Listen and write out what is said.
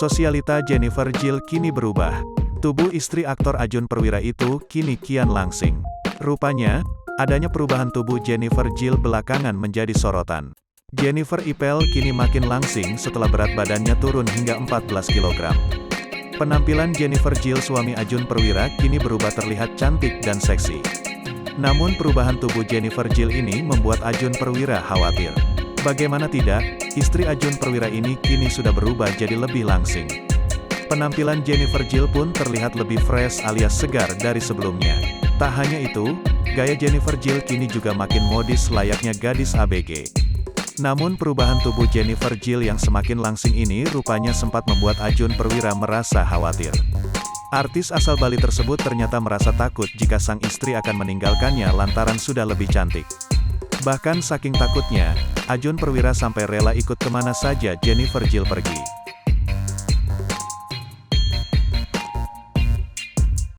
Sosialita Jennifer Jill kini berubah. Tubuh istri aktor Ajun Perwira itu kini kian langsing. Rupanya, adanya perubahan tubuh Jennifer Jill belakangan menjadi sorotan. Jennifer Ipel kini makin langsing setelah berat badannya turun hingga 14 kg. Penampilan Jennifer Jill suami Ajun Perwira kini berubah terlihat cantik dan seksi. Namun perubahan tubuh Jennifer Jill ini membuat Ajun Perwira khawatir. Bagaimana tidak, istri Ajun Perwira ini kini sudah berubah jadi lebih langsing. Penampilan Jennifer Jill pun terlihat lebih fresh alias segar dari sebelumnya. Tak hanya itu, gaya Jennifer Jill kini juga makin modis layaknya gadis ABG. Namun perubahan tubuh Jennifer Jill yang semakin langsing ini rupanya sempat membuat Ajun Perwira merasa khawatir. Artis asal Bali tersebut ternyata merasa takut jika sang istri akan meninggalkannya lantaran sudah lebih cantik. Bahkan saking takutnya, Ajun Perwira sampai rela ikut kemana saja Jennifer Jill pergi.